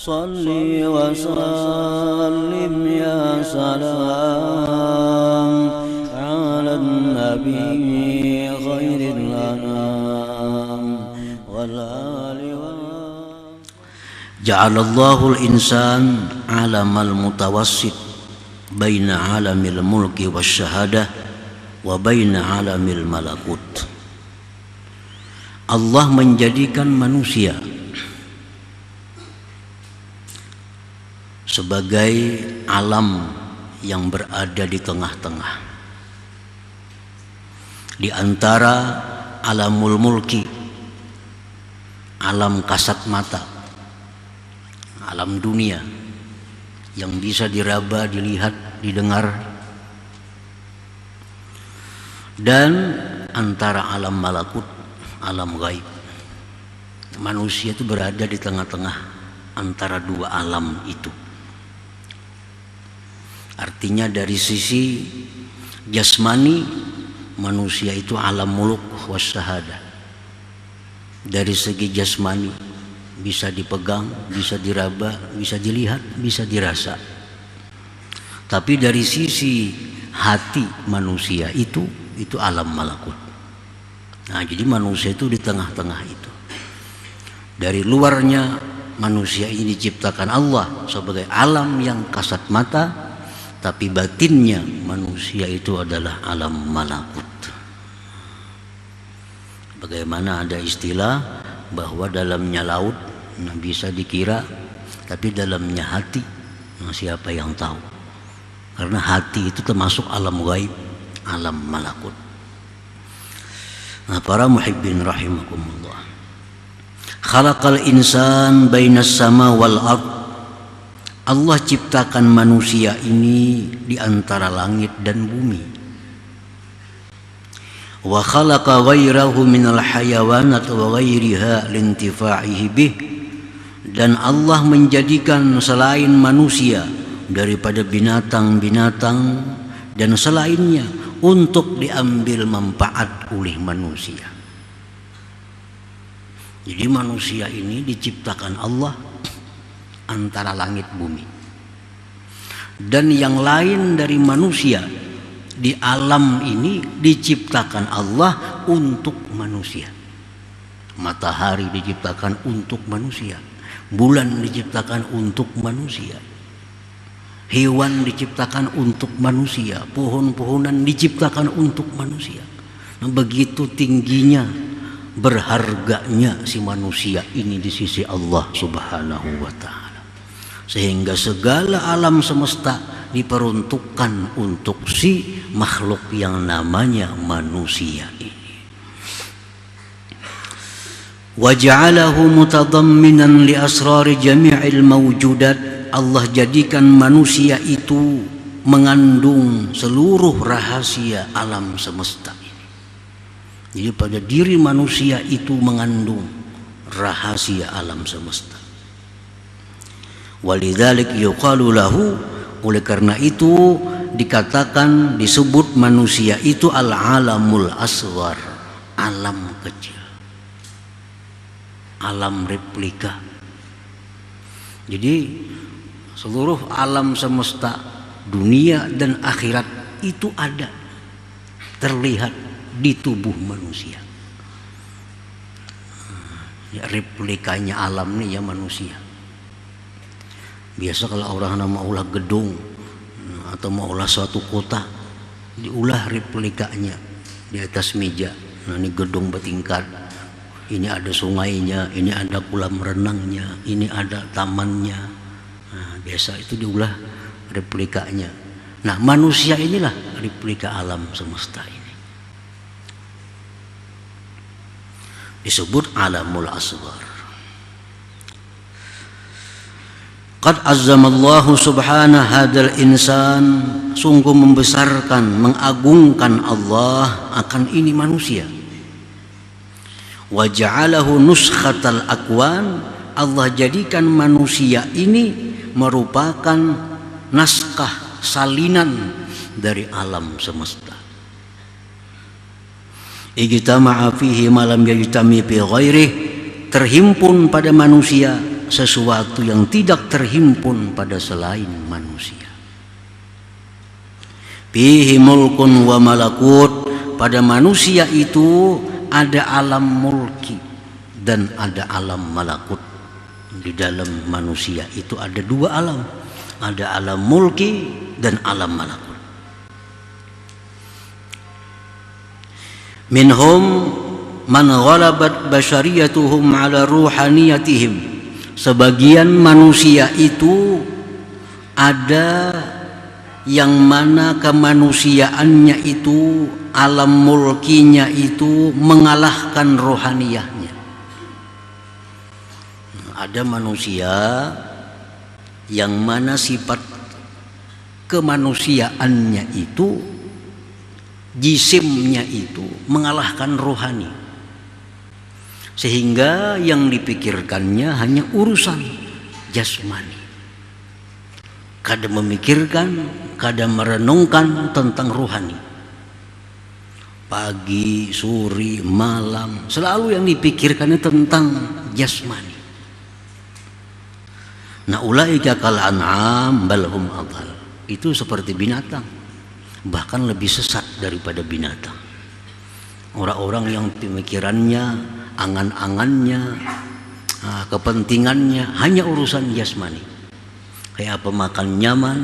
Salli wa sallim ya salam ala nabi khairil anam wal ali wa ja'alallahu al-insan alamal mutawassit baina alamil mulki wasyahadah wa baina alamil malakut. Allah menjadikan manusia sebagai alam yang berada di tengah-tengah, di antara alamul mulki, alam kasat mata, alam dunia yang bisa diraba, dilihat, didengar, dan antara alam malakut, alam gaib. Manusia itu berada di tengah-tengah antara dua alam itu. Artinya dari sisi jasmani manusia itu alam muluk wasyahadah. Dari segi jasmani bisa dipegang, bisa diraba, bisa dilihat, bisa dirasa. Tapi dari sisi hati manusia itu alam malakut. Nah, jadi manusia itu di tengah-tengah itu. Dari luarnya manusia ini diciptakan Allah sebagai alam yang kasat mata, tapi batinnya manusia itu adalah alam malakut. Bagaimana ada istilah bahwa dalamnya laut bisa dikira, tapi dalamnya hati siapa yang tahu? Karena hati itu termasuk alam gaib, alam malakut. Nah, para muhibbin rahimakumullah, khalaqal insan bainas sama wal ard. Allah ciptakan manusia ini di antara langit dan bumi. Wa khalaqa ghairahu minal hayawanat wa ghairiha lintifa'ihi bih. Dan Allah menjadikan selain manusia daripada binatang-binatang dan selainnya untuk diambil manfaat oleh manusia. Jadi manusia ini diciptakan Allah antara langit bumi, dan yang lain dari manusia di alam ini diciptakan Allah untuk manusia. Matahari diciptakan untuk manusia, bulan diciptakan untuk manusia, hewan diciptakan untuk manusia, pohon-pohonan diciptakan untuk manusia. Nah, begitu tingginya, berharganya si manusia ini di sisi Allah Subhanahu wa ta'ala, sehingga segala alam semesta diperuntukkan untuk si makhluk yang namanya manusia ini. Wa ja'alahu mutadamminan li asrari jami'il mawjudat. Allah jadikan manusia itu mengandung seluruh rahasia alam semesta ini. Jadi pada diri manusia itu mengandung rahasia alam semesta. Walidzalik yuqalu lahu, oleh karena itu dikatakan, disebut manusia itu al-alamul asghar, alam kecil, alam replika. Jadi seluruh alam semesta, dunia dan akhirat itu ada, terlihat di tubuh manusia. Ya, replikanya alam nih ya manusia. Biasa kalau orang mau ulah gedung atau mau ulah suatu kota, diulah replikanya di atas meja. Nah, ini gedung bertingkat, ini ada sungainya, ini ada kolam renangnya, ini ada tamannya. Nah, biasa itu diulah replikanya. Nah, manusia inilah replika alam semesta ini. Disebut alamul asghar. Qad azzamallahu subhanahu hadzal insan, sungguh membesarkan, mengagungkan Allah akan ini manusia. Wa ja'alahu nuskhatal akwan, Allah jadikan manusia ini merupakan naskah salinan dari alam semesta. Ijtama'a fihi ma lam yajtami fi ghairihi, terhimpun pada manusia sesuatu yang tidak terhimpun pada selain manusia. Fihi mulkun wa malakut, pada manusia itu ada alam mulki dan ada alam malakut. Di dalam manusia itu ada dua alam, ada alam mulki dan alam malakut. Minhum man ghalabat basyariyatuhum ala ruhaniyatihim, sebagian manusia itu ada yang mana kemanusiaannya itu, alam mulkinya itu mengalahkan rohaniyahnya. Ada manusia yang mana sifat kemanusiaannya itu, jisimnya itu mengalahkan rohani, sehingga yang dipikirkannya hanya urusan jasmani. Kadang memikirkan, kadang merenungkan tentang rohani. Pagi, sore, malam, selalu yang dipikirkannya tentang jasmani. Nah, ulaika kal an'am bal hum adhal. Itu seperti binatang, bahkan lebih sesat daripada binatang. Orang-orang yang pemikirannya, angan-angannya, kepentingannya hanya urusan jasmani. Kayak apa makan nyaman,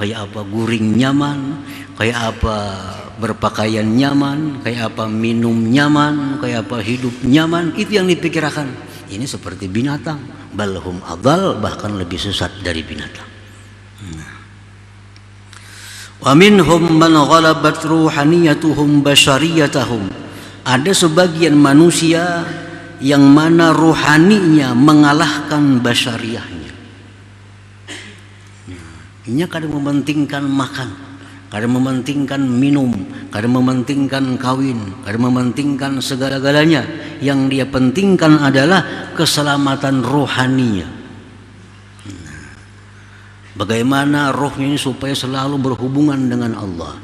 kayak apa guring nyaman, kayak apa berpakaian nyaman, kayak apa minum nyaman, kayak apa hidup nyaman. Itu yang dipikirkan. Ini seperti binatang, balhum adal, bahkan lebih sesat dari binatang. Wa minhum man ghalabat ruhaniyatuhum basyariyatahum, ada sebagian manusia yang mana ruhaninya mengalahkan basyariyahnya. Ini kadang mementingkan makan, kadang mementingkan minum, kadang mementingkan kawin, kadang mementingkan segala-galanya. Yang dia pentingkan adalah keselamatan rohaninya. Bagaimana rohnya ini supaya selalu berhubungan dengan Allah,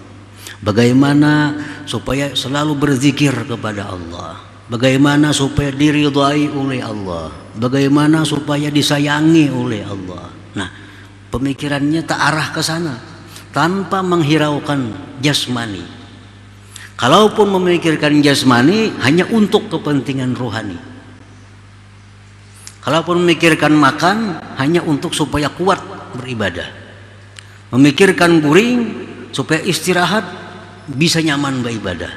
bagaimana supaya selalu berzikir kepada Allah, bagaimana supaya diridhai oleh Allah, bagaimana supaya disayangi oleh Allah. Nah, pemikirannya tak arah ke sana, tanpa menghiraukan jasmani. Kalaupun memikirkan jasmani hanya untuk kepentingan rohani. Kalaupun memikirkan makan hanya untuk supaya kuat beribadah. Memikirkan guring supaya istirahat bisa nyaman beribadah.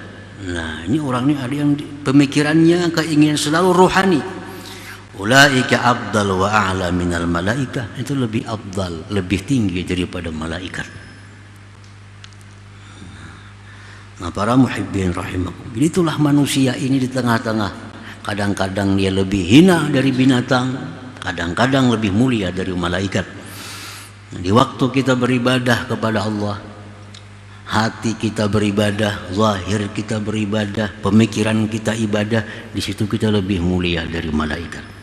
Nah, ini orang ini ada yang pemikirannya keinginan selalu rohani. Ulaika afdal wa a'la minal malaika, itu lebih afdal, lebih tinggi daripada malaikat. Nah, para muhibbin rahimakum, itulah manusia ini di tengah-tengah. Kadang-kadang dia lebih hina dari binatang, kadang-kadang lebih mulia dari malaikat. Di waktu kita beribadah kepada Allah, hati kita beribadah, zahir kita beribadah, pemikiran kita ibadah, di situ kita lebih mulia dari malaikat.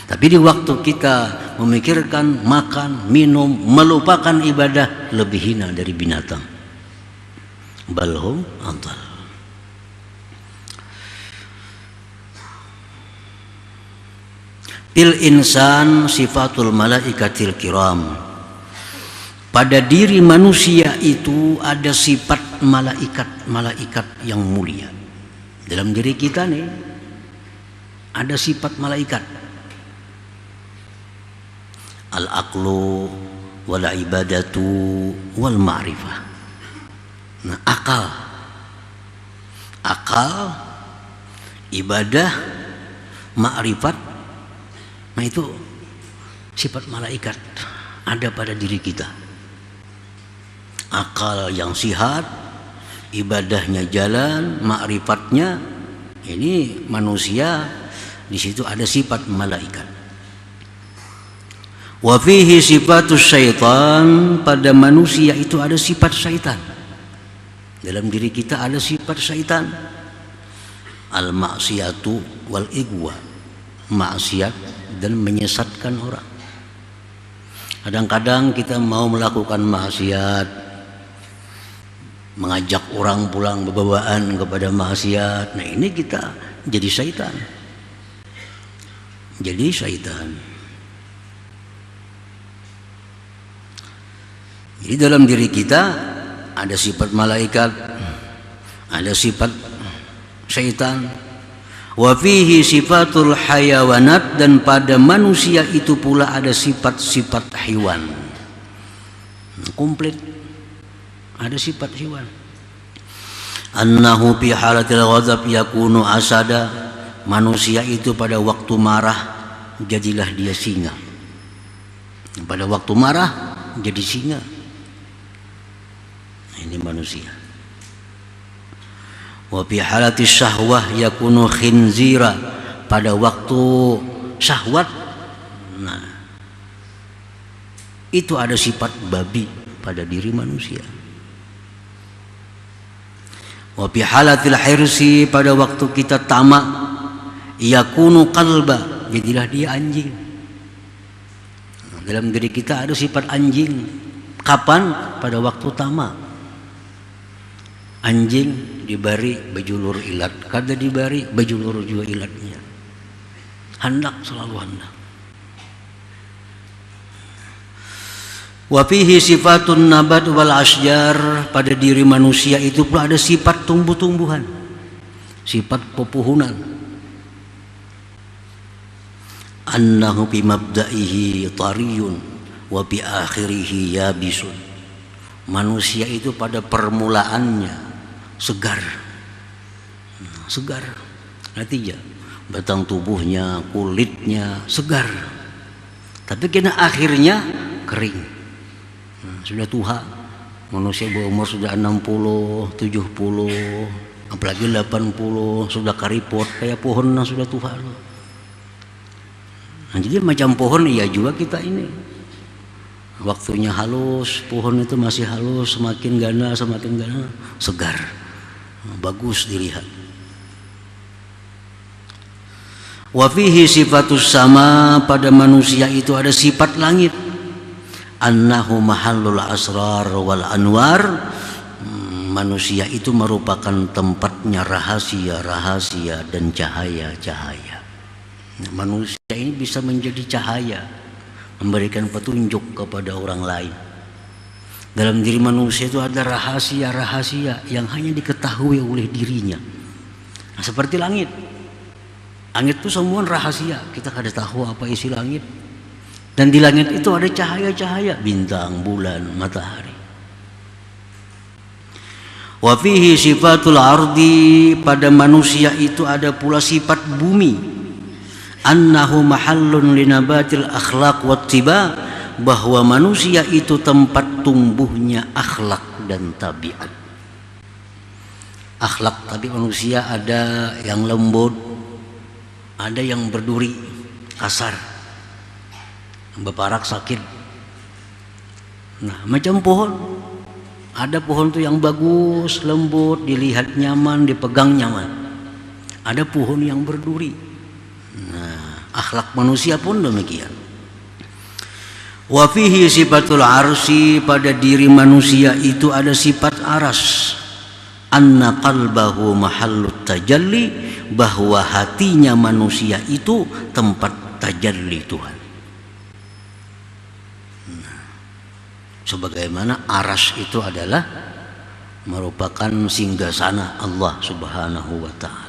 Tapi di waktu kita memikirkan makan, minum, melupakan ibadah, lebih hina dari binatang. Balhum adhal. Fil insan sifatul malaikatil kiram, pada diri manusia itu ada sifat malaikat yang mulia. Dalam diri kita nih ada sifat malaikat. Al-aqlu wal ibadatu wal ma'rifah. Nah, akal, ibadah, ma'rifat, nah itu sifat malaikat ada pada diri kita. Akal yang sihat, ibadahnya jalan, ma'rifatnya, ini manusia di situ ada sifat malaikat. Wa fihi sifatus syaitan, pada manusia itu ada sifat syaitan. Dalam diri kita ada sifat syaitan. Al-maksiyatu wal igwa, maksiat dan menyesatkan orang. Kadang-kadang kita mau melakukan maksiat, mengajak orang pulang berbawaan kepada maksiat. Nah, ini kita jadi syaitan. Jadi syaitan. Jadi dalam diri kita ada sifat malaikat, ada sifat syaitan. Wa fihi sifatul hayawanat, dan pada manusia itu pula ada sifat-sifat hewan. Komplit. Ada sifat hewan. Annahu fi halatil ghadab yakunu asada. Manusia itu pada waktu marah jadilah dia singa. Pada waktu marah jadi singa. Ini manusia. Wa fi halatis syahwah yakunu khinzira. Pada waktu syahwat, nah, itu ada sifat babi pada diri manusia. Wa fi halatil hirsi, pada waktu kita tamak, yakunu qalba, jadilah dia anjing. Dalam diri kita ada sifat anjing. Kapan? Pada waktu tamak. Anjing dibari bejulur ilat, kada dibari bejulur juga ilatnya. Hendak, selalu hendak. Wa fihi sifatun nabat wal asjar, pada diri manusia itu pula ada sifat tumbuh-tumbuhan, sifat pepohonan. Annahu bi mabda'ihi tariyun wa bi akhirihi yabisun. Manusia itu pada permulaannya segar, segar. Artinya batang tubuhnya, kulitnya segar, tapi kena akhirnya kering. Sudah tua. Manusia berumur sudah 60, 70, apalagi 80, sudah karipot kayak pohon yang sudah tua. Nah, jadi macam pohon iya juga kita ini. Waktunya halus, pohon itu masih halus, semakin gana, segar, bagus dilihat. Wa fihi sifatus sama, pada manusia itu ada sifat langit. Annahu mahallul asrar wal anwar. Manusia itu merupakan tempatnya rahasia-rahasia dan cahaya-cahaya. Manusia ini bisa menjadi cahaya, memberikan petunjuk kepada orang lain. Dalam diri manusia itu ada rahasia-rahasia yang hanya diketahui oleh dirinya. Nah, seperti langit. Langit itu semua rahasia, kita kada tahu apa isi langit. Dan di langit itu ada cahaya-cahaya, bintang, bulan, matahari. Wa fihi sifatul ardi, pada manusia itu ada pula sifat bumi. Annahu mahallun linabatil akhlaq wattiba, bahwa manusia itu tempat tumbuhnya akhlak dan tabiat. Akhlak tabiat manusia ada yang lembut, ada yang berduri, kasar, beparak, sakit. Nah, macam pohon. Ada pohon tuh yang bagus, lembut, dilihat nyaman, dipegang nyaman. Ada pohon yang berduri. Nah, akhlak manusia pun demikian. Wa fihi sifatul arsi, pada diri manusia itu ada sifat aras. Anna qalbahu mahallut tajalli, bahwa hatinya manusia itu tempat tajalli Tuhan. Nah, sebagaimana aras itu adalah merupakan singgasana Allah Subhanahu wa ta'ala.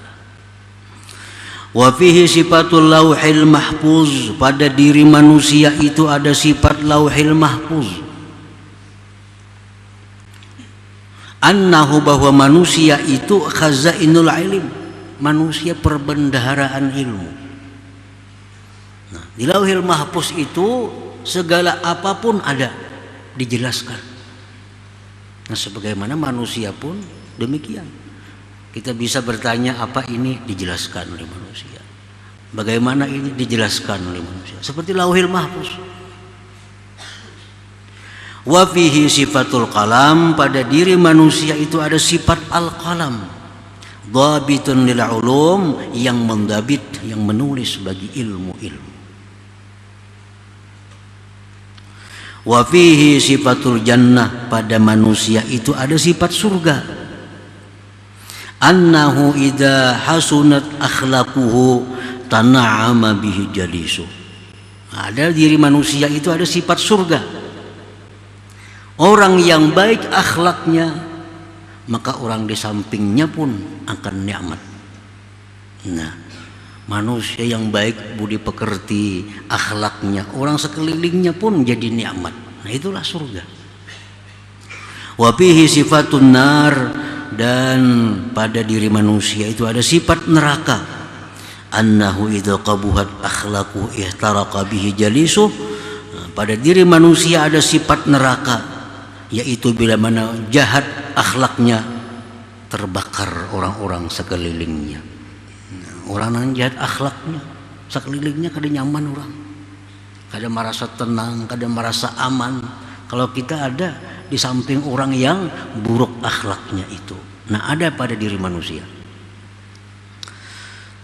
Wa fihi sifatul lauhil mahfuz, pada diri manusia itu ada sifat lauhil mahfuz. Annahu, bahwa manusia itu khazainul ilm, manusia perbendaharaan ilmu. Nah, di lauhil mahfuz itu segala apapun ada, dijelaskan. Nah, sebagaimana manusia pun demikian. Kita bisa bertanya apa ini, dijelaskan oleh manusia. Bagaimana ini, dijelaskan oleh manusia. Seperti lauhil mahfuz. Wa fihi sifatul qalam, pada diri manusia itu ada sifat al-qalam. Dhabitun lil ulum, yang mendabit, yang menulis bagi ilmu-ilmu. Wa fihi sifatul jannah, pada manusia itu ada sifat surga. Annahu idza hasunat akhlaquhu tana'ama bihi jalisu. Ada diri manusia itu ada sifat surga. Orang yang baik akhlaknya, maka orang di sampingnya pun akan nikmat. Nah, manusia yang baik budi pekerti akhlaknya, orang sekelilingnya pun jadi nikmat. Nah, itulah surga. Wa fihi sifatun nar, dan pada diri manusia itu ada sifat neraka. Annahu idza qabuhat akhlaquhu ihtaraqa bihi jalisuh. Pada diri manusia ada sifat neraka, yaitu bila mana jahat akhlaknya terbakar orang-orang sekelilingnya. Orang yang jahat akhlaknya sekelilingnya kada nyaman orang, kada merasa tenang, kada merasa aman kalau kita ada di samping orang yang buruk akhlaknya itu. Nah, ada pada diri manusia.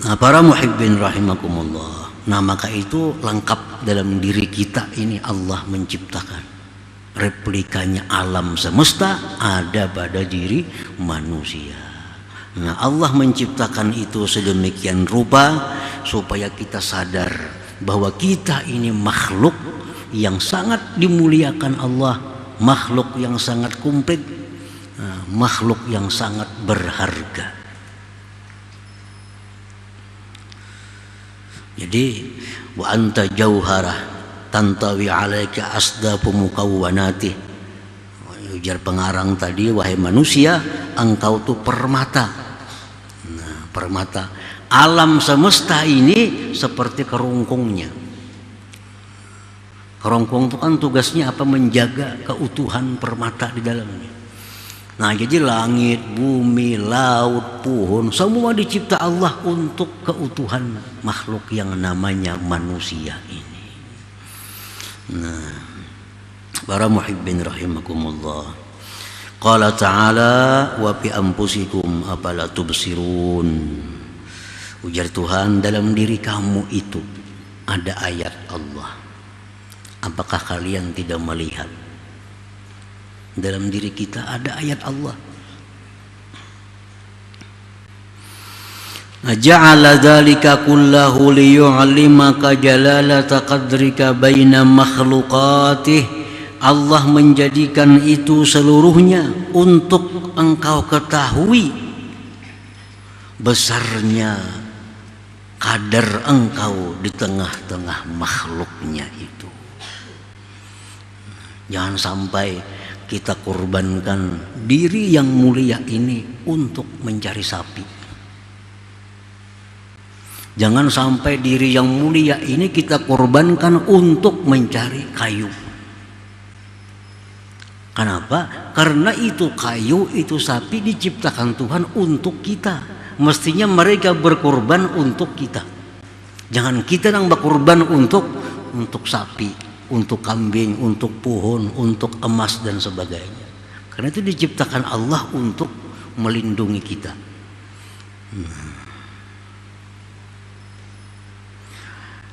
Nah, para muhibbin rahimakumullah, nah maka itu lengkap dalam diri kita ini. Allah menciptakan replikanya alam semesta ada pada diri manusia. Nah, Allah menciptakan itu sedemikian rupa supaya kita sadar bahwa kita ini makhluk yang sangat dimuliakan Allah, makhluk yang sangat komplit, makhluk yang sangat berharga. Jadi wa anta jauharah tantawi alaika asdafu mukawwanatih. Ujar pengarang tadi, wahai manusia, engkau tuh permata. Nah, permata alam semesta ini seperti kerungkungnya. Kerungkung itu kan tugasnya apa? Menjaga keutuhan permata di dalamnya. Nah, jadi langit, bumi, laut, pohon, semua dicipta Allah untuk keutuhan makhluk yang namanya manusia ini. Nah, para muhibbin rahimakumullah, qala ta'ala wa fi anfusikum afala tubsirun. Ujar Tuhan, dalam diri kamu itu ada ayat Allah, apakah kalian tidak melihat? Dalam diri kita ada ayat Allah. Ja'ala dzalika kullahu liyu'allimaka jalalata qadrika baina makhluqatih. Allah menjadikan itu seluruhnya untuk engkau ketahui besarnya kadar engkau di tengah-tengah makhluknya itu. Jangan sampai kita korbankan diri yang mulia ini untuk mencari sapi. Jangan sampai diri yang mulia ini kita korbankan untuk mencari kayu. Kenapa? Karena itu kayu, itu sapi diciptakan Tuhan untuk kita. Mestinya mereka berkorban untuk kita. Jangan kita yang berkorban untuk sapi, untuk kambing, untuk pohon, untuk emas dan sebagainya. Karena itu diciptakan Allah untuk melindungi kita.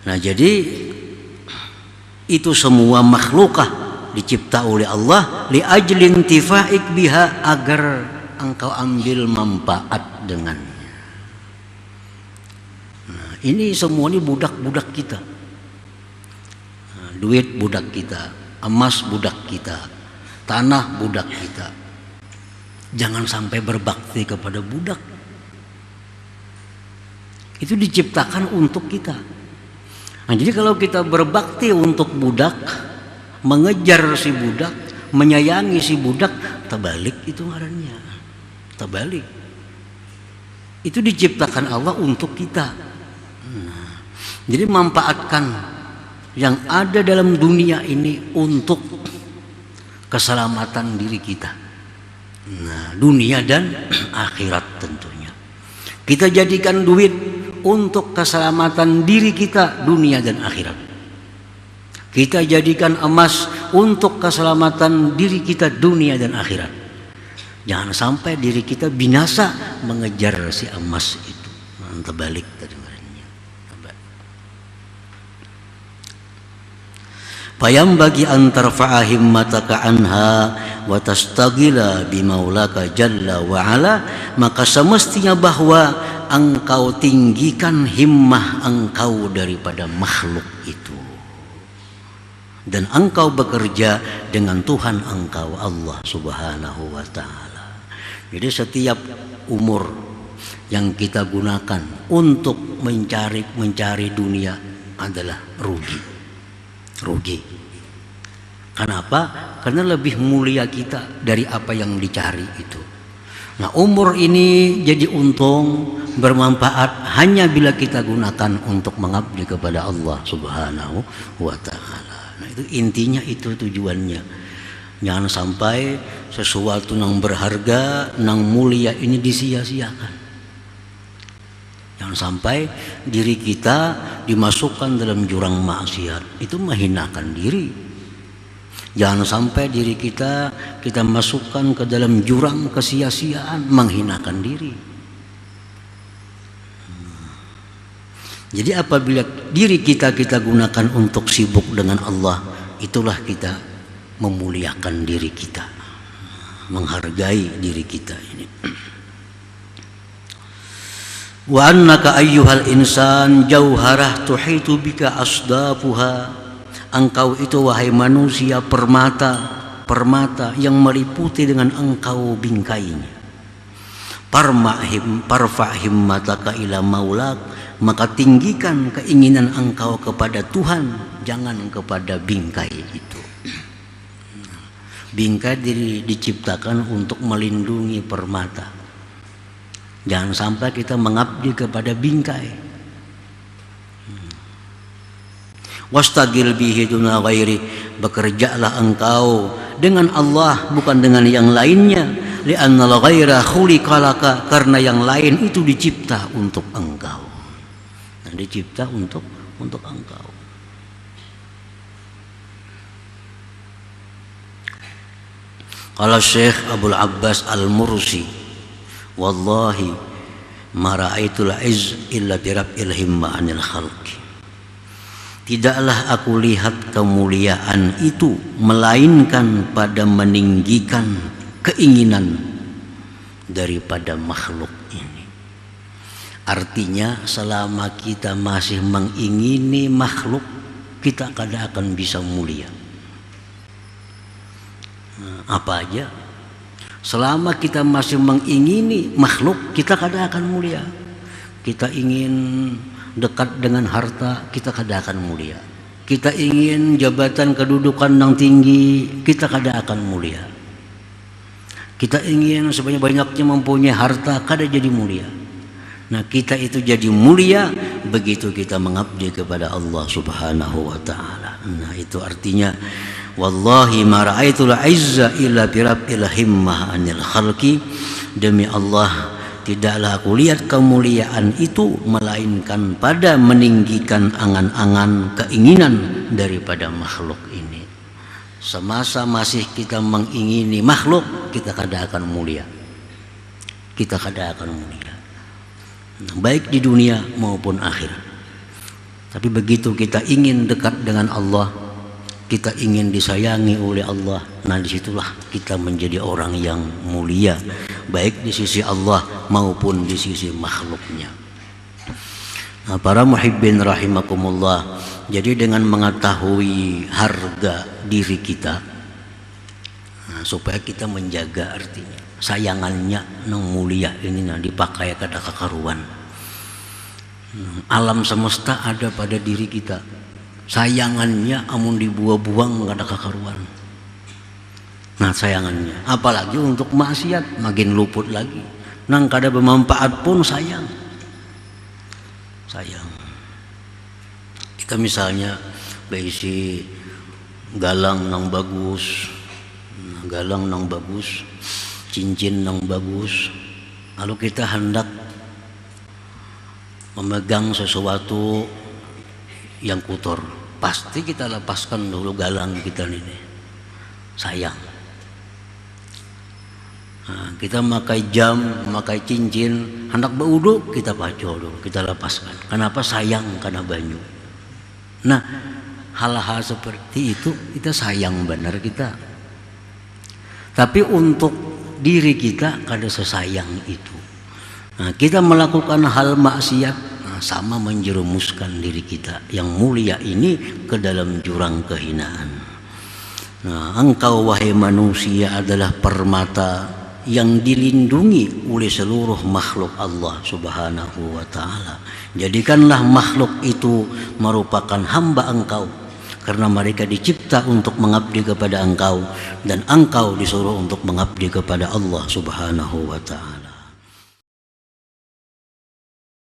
Nah, jadi itu semua makhlukah dicipta oleh Allah li ajlin tifaik biha, agar engkau ambil manfaat dengannya. Nah, ini semua ini budak-budak kita. Duit budak kita, emas budak kita, tanah budak kita. Jangan sampai berbakti kepada budak. Itu diciptakan untuk kita. Nah, jadi kalau kita berbakti untuk budak, mengejar si budak, menyayangi si budak, terbalik itu ngarannya. Terbalik. Itu diciptakan Allah untuk kita. Nah, jadi manfaatkan yang ada dalam dunia ini untuk keselamatan diri kita. Nah, dunia dan akhirat tentunya. Kita jadikan duit untuk keselamatan diri kita, dunia dan akhirat. Kita jadikan emas untuk keselamatan diri kita, dunia dan akhirat. Jangan sampai diri kita binasa mengejar si emas itu. Terbalik tadi. Payam bagi antar fa'ahimmataka anha wa tastagila bimaulaka jalla wa ala, maka semestinya bahwa engkau tinggikan himmah engkau daripada makhluk itu. dan engkau bekerja dengan Tuhan engkau Allah Subhanahu wa ta'ala. Jadi setiap umur yang kita gunakan untuk mencari dunia adalah rugi. Kenapa? Karena lebih mulia kita dari apa yang dicari itu. Nah, umur ini jadi untung, bermanfaat hanya bila kita gunakan untuk mengabdi kepada Allah Subhanahu wa ta'ala. Nah, itu intinya, itu tujuannya. Jangan sampai sesuatu yang berharga, yang mulia ini disia-siakan. Jangan sampai diri kita dimasukkan dalam jurang maksiat, itu menghinakan diri. Jangan sampai diri kita masukkan ke dalam jurang kesia-siaan, menghinakan diri. Jadi apabila diri kita gunakan untuk sibuk dengan Allah, itulah kita memuliakan diri kita, menghargai diri kita ini. Wa annaka ayyuhal insan jauharah tuhitu bika asdafuha. Engkau itu wahai manusia permata yang meliputi dengan engkau bingkainya. Parfa himmataka ila maulak, maka tinggikan keinginan engkau kepada Tuhan, jangan kepada bingkai itu. Bingkai diciptakan untuk melindungi permata. Jangan sampai kita mengabdi kepada bingkai. Wastagil bihi duna ghairi, bekerjalah engkau dengan Allah bukan dengan yang lainnya. Li'annal ghaira khuliqa laka, karena yang lain itu dicipta untuk engkau. Nah, dicipta untuk engkau. Qala Syekh Abdul Abbas Al-Mursi, wallahi ma ra'aitul izz illa bi rabbil himma anil khalqi. Tidaklah aku lihat kemuliaan itu melainkan pada meninggikan keinginan daripada makhluk ini. Artinya selama kita masih mengingini makhluk, kita kadang akan bisa mulia. Apa aja? Selama kita masih mengingini makhluk, kita kadang akan mulia. Kita ingin dekat dengan harta, kita kadang akan mulia. Kita ingin jabatan kedudukan yang tinggi, kita kadang akan mulia. Kita ingin sebanyak-banyaknya mempunyai harta, kadang jadi mulia. Nah, kita itu jadi mulia begitu kita mengabdi kepada Allah Subhanahu wa ta'ala. Nah, itu artinya wallahi ma ra'aitul izza illa bi rabbil himmah anil khalqi. Demi Allah, tidaklah aku lihat kemuliaan itu melainkan pada meninggikan angan-angan keinginan daripada makhluk ini. Semasa masih kita mengingini makhluk, kita kadang akan mulia. Kita kadang akan mulia, baik di dunia maupun akhirat. Tapi begitu kita ingin dekat dengan Allah, kita ingin disayangi oleh Allah, nah disitulah kita menjadi orang yang mulia, baik di sisi Allah maupun di sisi makhluknya. Nah, para muhibbin rahimakumullah, jadi dengan mengetahui harga diri kita, nah, supaya kita menjaga artinya sayangannya nang mulia ini nah dipakai kada kakaruan. Alam semesta ada pada diri kita, sayangannya amun dibuang-buang gak ada kakaruan. Nah, sayangannya apalagi untuk maksiat makin luput lagi. Nang kada bermanfaat pun sayang. Kita misalnya berisi galang nang bagus, cincin nang bagus, lalu kita hendak memegang sesuatu yang kotor, pasti kita lepaskan dulu galang kita ini, sayang. Nah, kita memakai jam, memakai cincin, hendak berwudu kita paco dulu, kita lepaskan. Kenapa? Sayang karena banyu. Nah, hal-hal seperti itu kita sayang benar kita. Tapi untuk diri kita kada sesayang itu. Nah, kita melakukan hal maksiat, sama menjerumuskan diri kita yang mulia ini ke dalam jurang kehinaan. Nah, engkau wahai manusia adalah permata yang dilindungi oleh seluruh makhluk Allah Subhanahu wa ta'ala. Jadikanlah makhluk itu merupakan hamba engkau, karena mereka dicipta untuk mengabdi kepada engkau, dan engkau disuruh untuk mengabdi kepada Allah Subhanahu wa ta'ala.